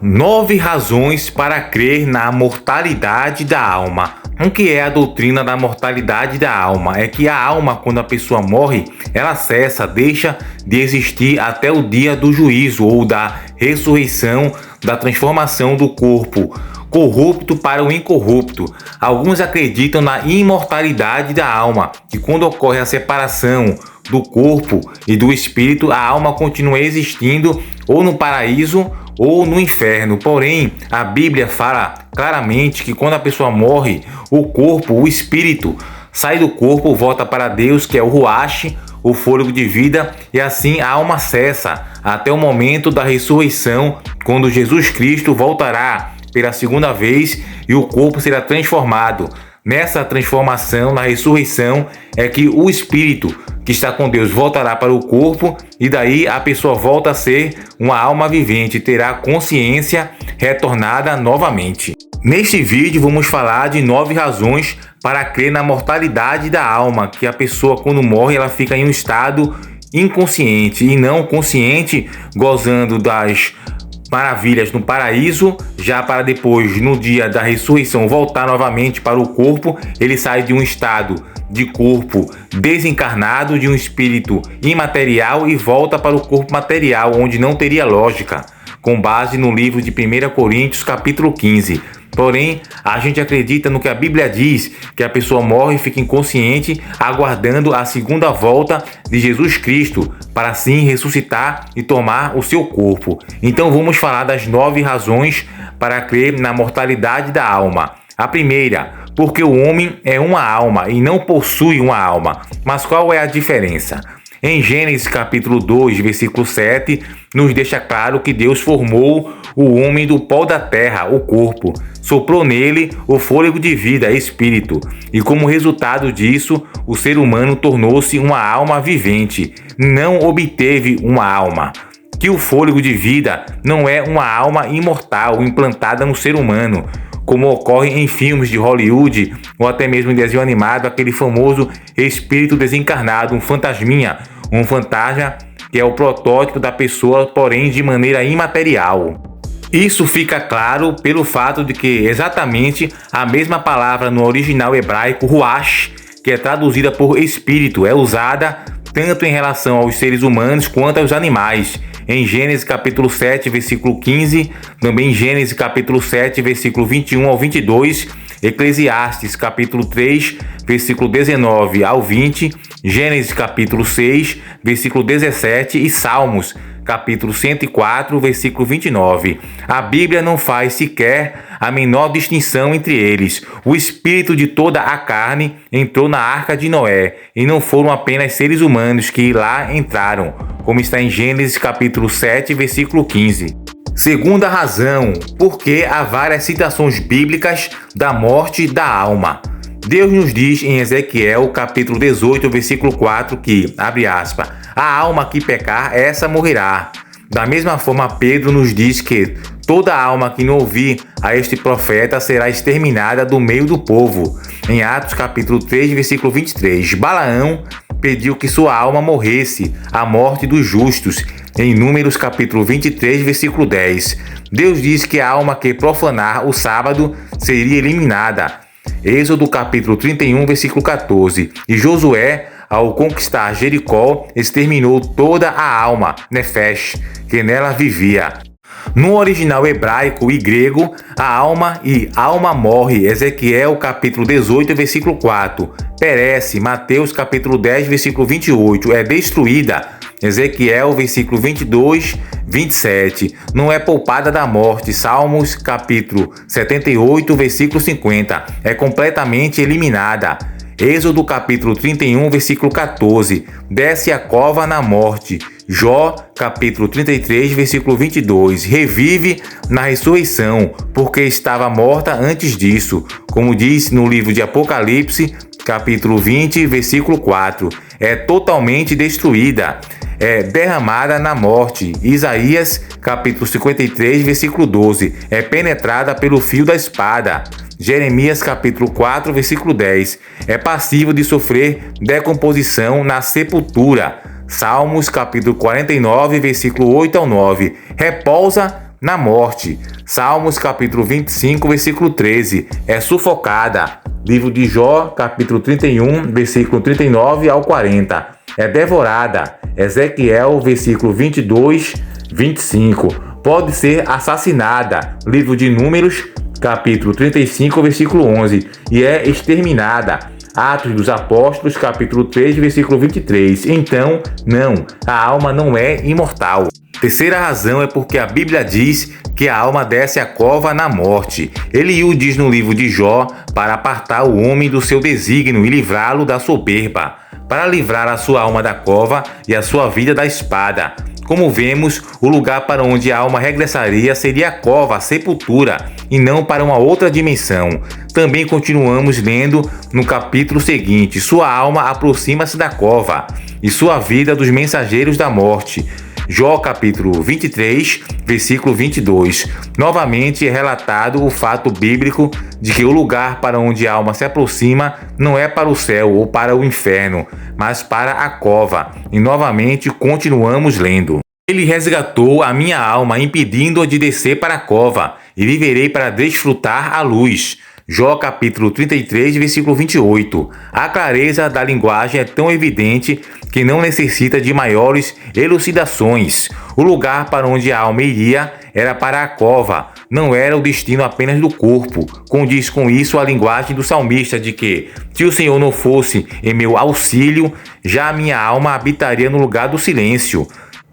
9 razões para crer na mortalidade da alma. O que é a doutrina da mortalidade da alma? É que a alma, quando a pessoa morre, ela cessa, deixa de existir até o dia do juízo ou da ressurreição, da transformação do corpo corrupto para o incorrupto. Alguns acreditam na imortalidade da alma, que quando ocorre a separação do corpo e do espírito, a alma continua existindo ou no paraíso ou no inferno. Porém, a Bíblia fala claramente que quando a pessoa morre, o corpo, o espírito, sai do corpo, volta para Deus, que é o Ruach, o fôlego de vida, e assim a alma cessa até o momento da ressurreição, quando Jesus Cristo voltará pela segunda vez e o corpo será transformado. Nessa transformação, na ressurreição, é que o espírito que está com Deus voltará para o corpo e daí a pessoa volta a ser uma alma vivente, terá consciência retornada novamente. Neste vídeo vamos falar de 9 razões para crer na mortalidade da alma, que a pessoa quando morre ela fica em um estado inconsciente e não consciente, gozando das maravilhas no paraíso, já para depois, no dia da ressurreição, voltar novamente para o corpo. Ele sai de um estado de corpo desencarnado, de um espírito imaterial, e volta para o corpo material, onde não teria lógica, com base no livro de 1 Coríntios, capítulo 15. Porém, a gente acredita no que a Bíblia diz, que a pessoa morre e fica inconsciente, aguardando a segunda volta de Jesus Cristo, para assim ressuscitar e tomar o seu corpo. Então vamos falar das 9 razões para crer na mortalidade da alma. A primeira, porque o homem é uma alma e não possui uma alma. Mas qual é a diferença? Em Gênesis capítulo 2, versículo 7, nos deixa claro que Deus formou o homem do pó da terra, o corpo, soprou nele o fôlego de vida, espírito, e como resultado disso, o ser humano tornou-se uma alma vivente, não obteve uma alma. Que o fôlego de vida não é uma alma imortal implantada no ser humano, como ocorre em filmes de Hollywood ou até mesmo em desenho animado, aquele famoso espírito desencarnado, um fantasminha, um fantasma que é o protótipo da pessoa, porém de maneira imaterial. Isso fica claro pelo fato de que exatamente a mesma palavra no original hebraico, ruach, que é traduzida por espírito, é usada tanto em relação aos seres humanos quanto aos animais. Em Gênesis capítulo 7, versículo 15, também em Gênesis capítulo 7, versículo 21 ao 22, Eclesiastes capítulo 3, versículo 19 ao 20, Gênesis capítulo 6, versículo 17 e Salmos capítulo 104, versículo 29. A Bíblia não faz sequer a menor distinção entre eles. O espírito de toda a carne entrou na arca de Noé, e não foram apenas seres humanos que lá entraram, como está em Gênesis capítulo 7, versículo 15. Segunda razão, porque há várias citações bíblicas da morte da alma. Deus nos diz em Ezequiel capítulo 18, versículo 4 que, abre aspas, a alma que pecar, essa morrerá. Da mesma forma, Pedro nos diz que toda alma que não ouvir a este profeta será exterminada do meio do povo. Em Atos capítulo 3, versículo 23, Balaão pediu que sua alma morresse, a morte dos justos. Em Números capítulo 23, versículo 10, Deus diz que a alma que profanar o sábado seria eliminada. Êxodo capítulo 31, versículo 14, e Josué, ao conquistar Jericó, exterminou toda a alma, nefesh, que nela vivia. No original hebraico e grego, a alma e alma morre, Ezequiel capítulo 18, versículo 4, perece, Mateus capítulo 10, versículo 28, é destruída, Ezequiel versículo 22, 27, não é poupada da morte, Salmos capítulo 78, versículo 50, é completamente eliminada. Êxodo capítulo 31, versículo 14, desce a cova na morte. Jó capítulo 33, versículo 22, revive na ressurreição, porque estava morta antes disso, como diz no livro de Apocalipse, capítulo 20, versículo 4, é totalmente destruída, é derramada na morte. Isaías capítulo 53, versículo 12, é penetrada pelo fio da espada. Jeremias capítulo 4, versículo 10, é passível de sofrer decomposição na sepultura. Salmos capítulo 49, versículo 8 ao 9, repousa na morte. Salmos capítulo 25, versículo 13. É sufocada. Livro de Jó, capítulo 31, versículo 39 ao 40. É devorada. Ezequiel, versículo 22, 25. Pode ser assassinada. Livro de Números, capítulo 35, versículo 11. E é exterminada. Atos dos Apóstolos, capítulo 3, versículo 23. Então, não, a alma não é imortal. Terceira razão é porque a Bíblia diz que a alma desce à cova na morte. Eliú diz no livro de Jó para apartar o homem do seu desígnio e livrá-lo da soberba, para livrar a sua alma da cova e a sua vida da espada. Como vemos, o lugar para onde a alma regressaria seria a cova, a sepultura, e não para uma outra dimensão. Também continuamos lendo no capítulo seguinte: sua alma aproxima-se da cova, e sua vida dos mensageiros da morte. Jó capítulo 23, versículo 22. Novamente é relatado o fato bíblico de que o lugar para onde a alma se aproxima não é para o céu ou para o inferno, mas para a cova. E novamente continuamos lendo. Ele resgatou a minha alma, impedindo-a de descer para a cova, e viverei para desfrutar a luz. Jó capítulo 33, versículo 28. A clareza da linguagem é tão evidente que não necessita de maiores elucidações. O lugar para onde a alma iria era para a cova, não era o destino apenas do corpo. Condiz com isso a linguagem do salmista de que, se o Senhor não fosse em meu auxílio, já a minha alma habitaria no lugar do silêncio.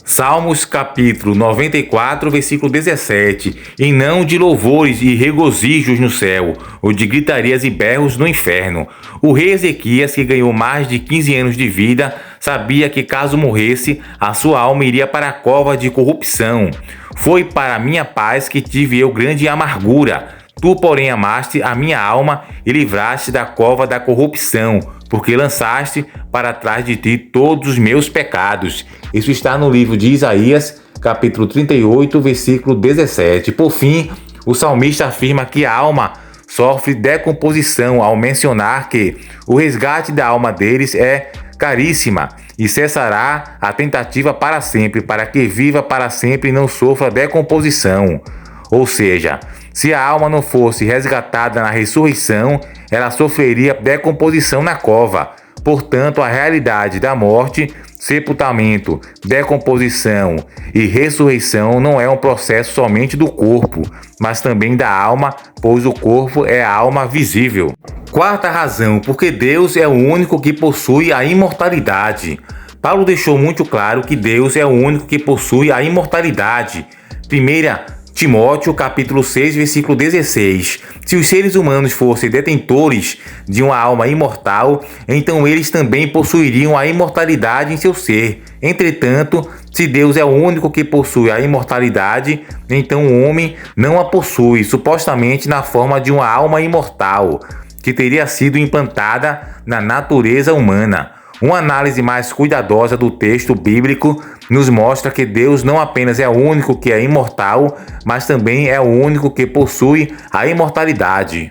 Salmos capítulo 94, versículo 17. E não de louvores e regozijos no céu, ou de gritarias e berros no inferno. O rei Ezequias, que ganhou mais de 15 anos de vida, sabia que caso morresse, a sua alma iria para a cova de corrupção. Foi para a minha paz que tive eu grande amargura. Tu, porém, amaste a minha alma e livraste da cova da corrupção, porque lançaste para trás de ti todos os meus pecados. Isso está no livro de Isaías, capítulo 38, versículo 17. Por fim, o salmista afirma que a alma sofre decomposição ao mencionar que o resgate da alma deles é caríssima e cessará a tentativa para sempre, para que viva para sempre e não sofra decomposição. Ou seja, se a alma não fosse resgatada na ressurreição, ela sofreria decomposição na cova. Portanto, a realidade da morte, sepultamento, decomposição e ressurreição não é um processo somente do corpo, mas também da alma, pois o corpo é a alma visível. Quarta razão, porque Deus é o único que possui a imortalidade. Paulo deixou muito claro que Deus é o único que possui a imortalidade. 1 Timóteo, capítulo 6, versículo 16. Se os seres humanos fossem detentores de uma alma imortal, então eles também possuiriam a imortalidade em seu ser. Entretanto, se Deus é o único que possui a imortalidade, então o homem não a possui, supostamente na forma de uma alma imortal, que teria sido implantada na natureza humana. Uma análise mais cuidadosa do texto bíblico nos mostra que Deus não apenas é o único que é imortal, mas também é o único que possui a imortalidade.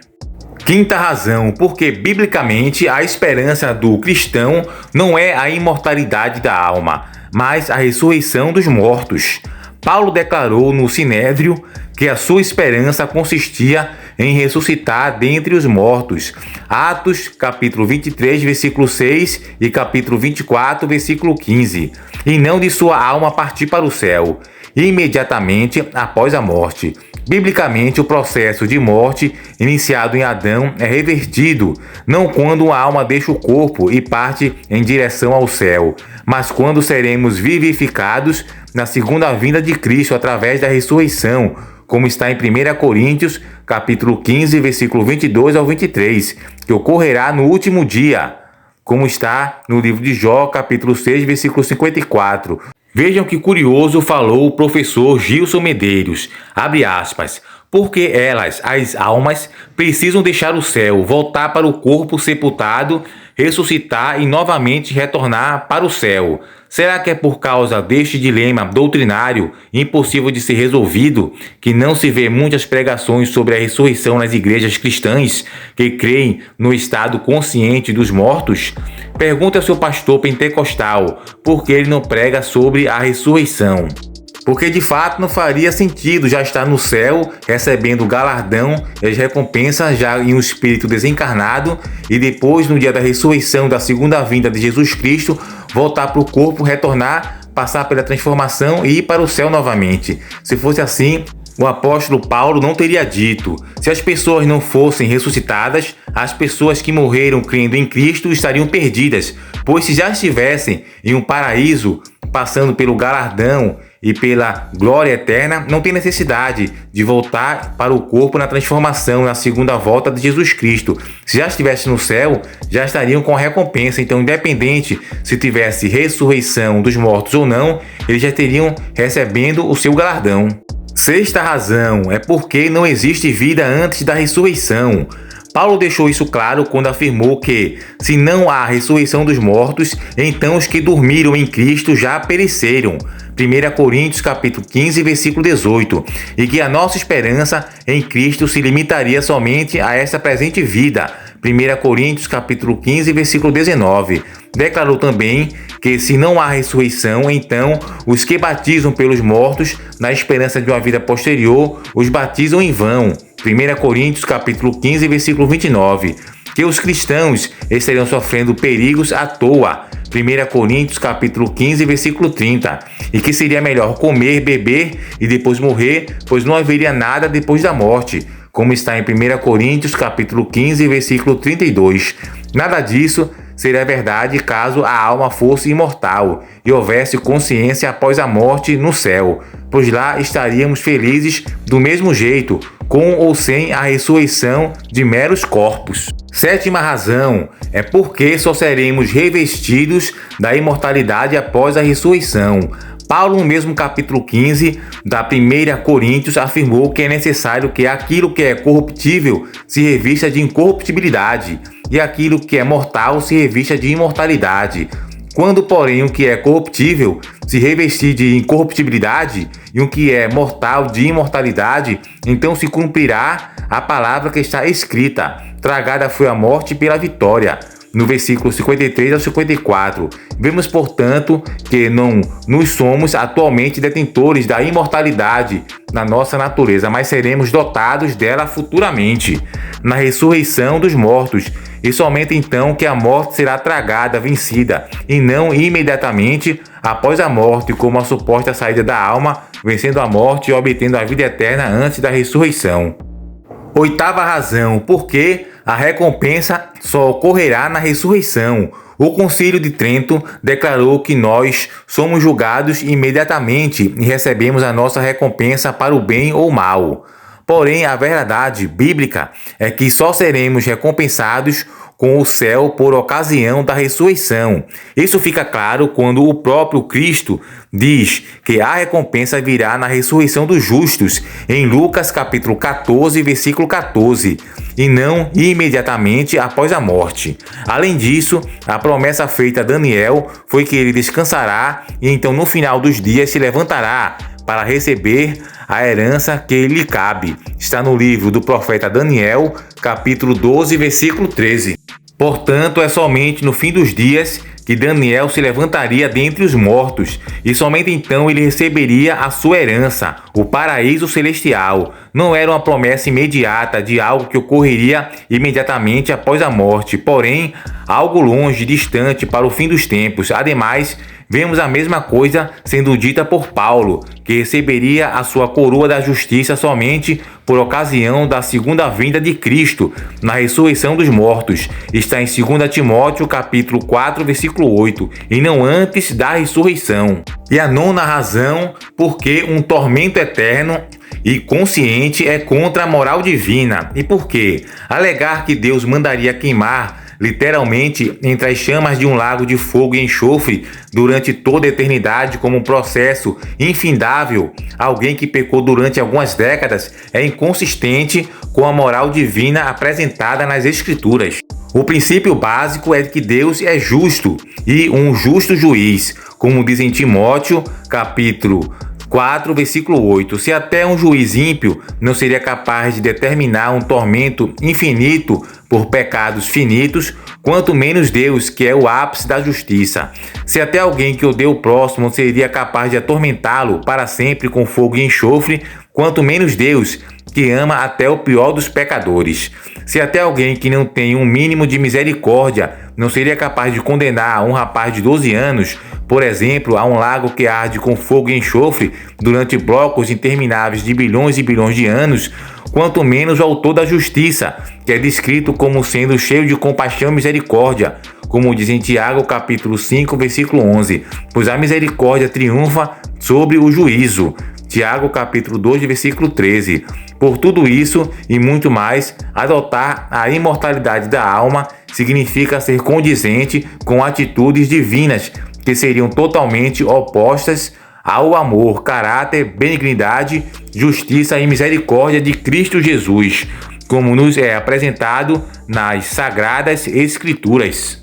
Quinta razão, porque biblicamente a esperança do cristão não é a imortalidade da alma, mas a ressurreição dos mortos. Paulo declarou no Sinédrio que a sua esperança consistia em ressuscitar dentre os mortos. Atos, capítulo 23, versículo 6 e capítulo 24, versículo 15. E não de sua alma partir para o céu, imediatamente após a morte. Biblicamente, o processo de morte iniciado em Adão é revertido, não quando a alma deixa o corpo e parte em direção ao céu, mas quando seremos vivificados na segunda vinda de Cristo através da ressurreição, como está em 1 Coríntios, capítulo 15, versículo 22 ao 23, que ocorrerá no último dia, como está no livro de Jó, capítulo 6, versículo 54. Vejam que curioso falou o professor Gilson Medeiros, abre aspas, porque elas, as almas, precisam deixar o céu, voltar para o corpo sepultado, ressuscitar e novamente retornar para o céu. Será que é por causa deste dilema doutrinário impossível de ser resolvido que não se vê muitas pregações sobre a ressurreição nas igrejas cristãs que creem no estado consciente dos mortos? Pergunte ao seu pastor pentecostal por que ele não prega sobre a ressurreição. porque de fato não faria sentido já estar no céu recebendo o galardão e as recompensas já em um espírito desencarnado e depois no dia da ressurreição da segunda vinda de Jesus Cristo voltar para o corpo, retornar, passar pela transformação e ir para o céu novamente. Se fosse assim, o apóstolo Paulo não teria dito: se as pessoas não fossem ressuscitadas, as pessoas que morreram crendo em Cristo estariam perdidas, pois se já estivessem em um paraíso, passando pelo galardão e pela glória eterna, não tem necessidade de voltar para o corpo na transformação, na segunda volta de Jesus Cristo. Se já estivesse no céu, já estariam com a recompensa. Então, independente se tivesse ressurreição dos mortos ou não, eles já teriam recebendo o seu galardão. Sexta razão é porque não existe vida antes da ressurreição. Paulo deixou isso claro quando afirmou que, se não há ressurreição dos mortos, então os que dormiram em Cristo já pereceram. 1 Coríntios capítulo 15, versículo 18, e que a nossa esperança em Cristo se limitaria somente a essa presente vida. 1 Coríntios capítulo 15, versículo 19. Declarou também que, se não há ressurreição, então os que batizam pelos mortos, na esperança de uma vida posterior, os batizam em vão. 1 Coríntios capítulo 15, versículo 29. Que os cristãos estariam sofrendo perigos à toa. 1 Coríntios capítulo 15, versículo 30. E que seria melhor comer, beber e depois morrer, pois não haveria nada depois da morte, como está em 1 Coríntios capítulo 15, versículo 32. Nada disso seria verdade caso a alma fosse imortal e houvesse consciência após a morte no céu, pois lá estaríamos felizes do mesmo jeito, com ou sem a ressurreição de meros corpos. Sétima razão é porque só seremos revestidos da imortalidade após a ressurreição. Paulo, no mesmo capítulo 15 da 1 Coríntios, afirmou que é necessário que aquilo que é corruptível se revista de incorruptibilidade e aquilo que é mortal se revista de imortalidade. Quando, porém, o que é corruptível se revestir de incorruptibilidade e o que é mortal de imortalidade, então se cumprirá a palavra que está escrita: tragada foi a morte pela vitória. No versículo 53 ao 54. Vemos, portanto, que não nos somos atualmente detentores da imortalidade na nossa natureza, mas seremos dotados dela futuramente, na ressurreição dos mortos, e somente então que a morte será tragada, vencida, e não imediatamente após a morte, como a suposta saída da alma, vencendo a morte e obtendo a vida eterna antes da ressurreição. Oitava razão, porque a recompensa só ocorrerá na ressurreição. O Concílio de Trento declarou que nós somos julgados imediatamente e recebemos a nossa recompensa para o bem ou mal. Porém, a verdade bíblica é que só seremos recompensados com o céu por ocasião da ressurreição. Isso fica claro quando o próprio Cristo diz que a recompensa virá na ressurreição dos justos, em Lucas capítulo 14, versículo 14, e não imediatamente após a morte. Além disso, a promessa feita a Daniel foi que ele descansará e então no final dos dias se levantará para receber a herança que lhe cabe. Está no livro do profeta Daniel, capítulo 12, versículo 13. Portanto, é somente no fim dos dias que Daniel se levantaria dentre os mortos, e somente então ele receberia a sua herança, o paraíso celestial. Não era uma promessa imediata de algo que ocorreria imediatamente após a morte, porém, algo longe, distante para o fim dos tempos. Ademais, vemos a mesma coisa sendo dita por Paulo, que receberia a sua coroa da justiça somente por ocasião da segunda vinda de Cristo, na ressurreição dos mortos. Está em 2 Timóteo capítulo 4, versículo 8, e não antes da ressurreição. E a nona razão, porque um tormento eterno e consciente é contra a moral divina. E por quê? Alegar que Deus mandaria queimar literalmente entre as chamas de um lago de fogo e enxofre durante toda a eternidade como um processo infindável, alguém que pecou durante algumas décadas, é inconsistente com a moral divina apresentada nas Escrituras. O princípio básico é que Deus é justo e um justo juiz, como diz em Timóteo, capítulo 4, versículo 8. Se até um juiz ímpio não seria capaz de determinar um tormento infinito por pecados finitos, quanto menos Deus, que é o ápice da justiça. Se até alguém que odeia o próximo seria capaz de atormentá-lo para sempre com fogo e enxofre, quanto menos Deus, que ama até o pior dos pecadores. Se até alguém que não tem um mínimo de misericórdia não seria capaz de condenar um rapaz de 12 anos, por exemplo, a um lago que arde com fogo e enxofre durante blocos intermináveis de bilhões e bilhões de anos, quanto menos o autor da justiça, que é descrito como sendo cheio de compaixão e misericórdia, como diz em Tiago capítulo 5, versículo 11, pois a misericórdia triunfa sobre o juízo. Tiago capítulo 2, versículo 13. Por tudo isso e muito mais, adotar a imortalidade da alma significa ser condizente com atitudes divinas que seriam totalmente opostas ao amor, caráter, benignidade, justiça e misericórdia de Cristo Jesus, como nos é apresentado nas Sagradas Escrituras.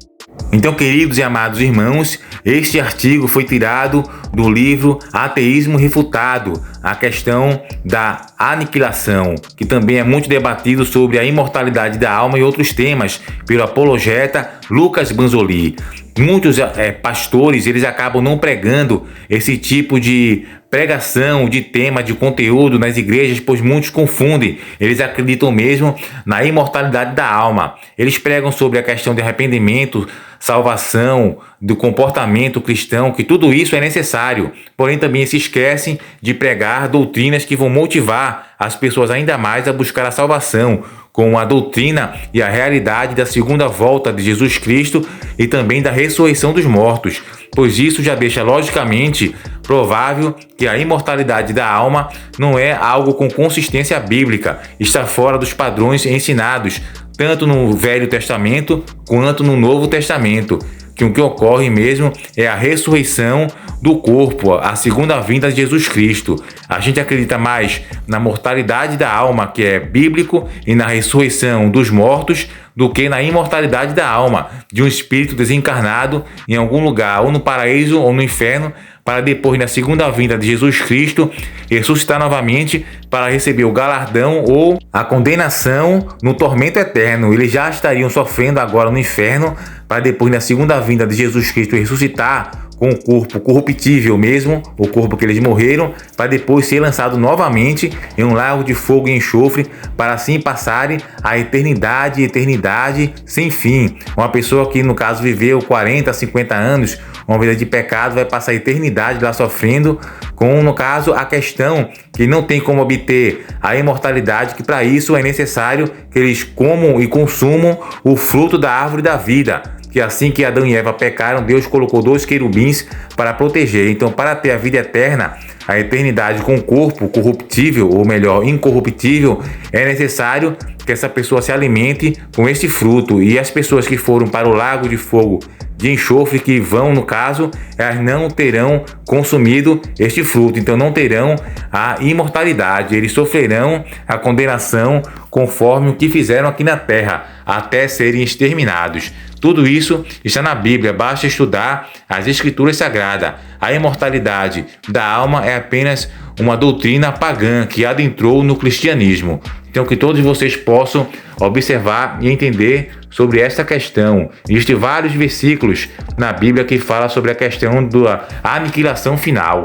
Então, queridos e amados irmãos, este artigo foi tirado do livro Ateísmo Refutado, a questão da aniquilação, que também é muito debatido sobre a imortalidade da alma e outros temas, pelo apologeta Lucas Banzoli. Muitos pastores, eles acabam não pregando esse tipo de pregação, de tema, de conteúdo nas igrejas, pois muitos confundem. Eles acreditam mesmo na imortalidade da alma. Eles pregam sobre a questão de arrependimento, salvação, do comportamento cristão, que tudo isso é necessário. Porém, também se esquecem de pregar doutrinas que vão motivar as pessoas ainda mais a buscar a salvação, com a doutrina e a realidade da segunda volta de Jesus Cristo e também da ressurreição dos mortos, pois isso já deixa logicamente provável que a imortalidade da alma não é algo com consistência bíblica, está fora dos padrões ensinados, tanto no Velho Testamento quanto no Novo Testamento, que o que ocorre mesmo é a ressurreição do corpo, a segunda vinda de Jesus Cristo. A gente acredita mais na mortalidade da alma, que é bíblico, e na ressurreição dos mortos, do que na imortalidade da alma, de um espírito desencarnado em algum lugar, ou no paraíso ou no inferno, para depois, na segunda vinda de Jesus Cristo, ressuscitar novamente para receber o galardão ou a condenação no tormento eterno. Eles já estariam sofrendo agora no inferno, para depois, na segunda vinda de Jesus Cristo, ressuscitar com o corpo corruptível mesmo, o corpo que eles morreram, para depois ser lançado novamente em um lago de fogo e enxofre, para assim passarem a eternidade e eternidade sem fim. Uma pessoa que, no caso, viveu 40, 50 anos, uma vida de pecado, vai passar a eternidade lá sofrendo, com, no caso, a questão que não tem como obter a imortalidade, que para isso é necessário que eles comam e consumam o fruto da árvore da vida, que assim que Adão e Eva pecaram, Deus colocou 2 querubins para proteger. Então, para ter a vida eterna, a eternidade com o corpo corruptível, ou melhor, incorruptível, é necessário que essa pessoa se alimente com este fruto. E as pessoas que foram para o lago de fogo de enxofre, que vão, no caso, elas não terão consumido este fruto, então não terão a imortalidade, eles sofrerão a condenação conforme o que fizeram aqui na terra, até serem exterminados. Tudo isso está na Bíblia, basta estudar as Escrituras Sagradas. A imortalidade da alma é apenas uma doutrina pagã que adentrou no cristianismo. Então, que todos vocês possam observar e entender sobre esta questão. Existem vários versículos na Bíblia que falam sobre a questão da aniquilação final.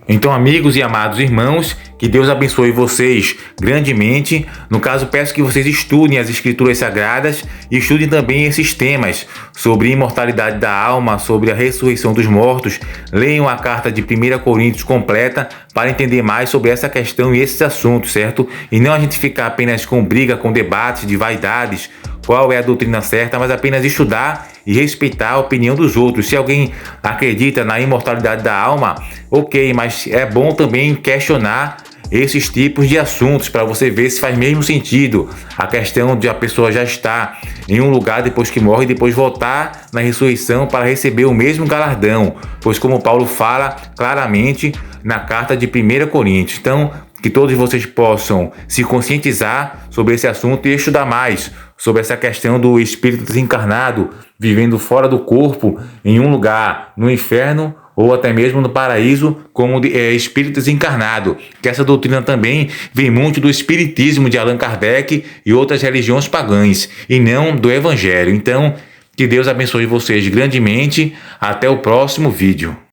Então, amigos e amados irmãos, que Deus abençoe vocês grandemente. No caso, peço que vocês estudem as Escrituras Sagradas e estudem também esses temas sobre imortalidade da alma, sobre a ressurreição dos mortos. Leiam a carta de 1 Coríntios completa para entender mais sobre essa questão e esses assuntos, certo? E não a gente ficar apenas com briga, com debates de vaidades, qual é a doutrina certa, mas apenas estudar e respeitar a opinião dos outros. Se alguém acredita na imortalidade da alma, ok, mas é bom também questionar esses tipos de assuntos para você ver se faz mesmo sentido a questão de a pessoa já estar em um lugar depois que morre e depois voltar na ressurreição para receber o mesmo galardão, pois como Paulo fala claramente na carta de 1 Coríntios. Então, que todos vocês possam se conscientizar sobre esse assunto e estudar mais sobre essa questão do espírito desencarnado vivendo fora do corpo, em um lugar no inferno ou até mesmo no paraíso como espírito desencarnado, que essa doutrina também vem muito do espiritismo de Allan Kardec e outras religiões pagãs, e não do evangelho. Então, que Deus abençoe vocês grandemente. Até o próximo vídeo.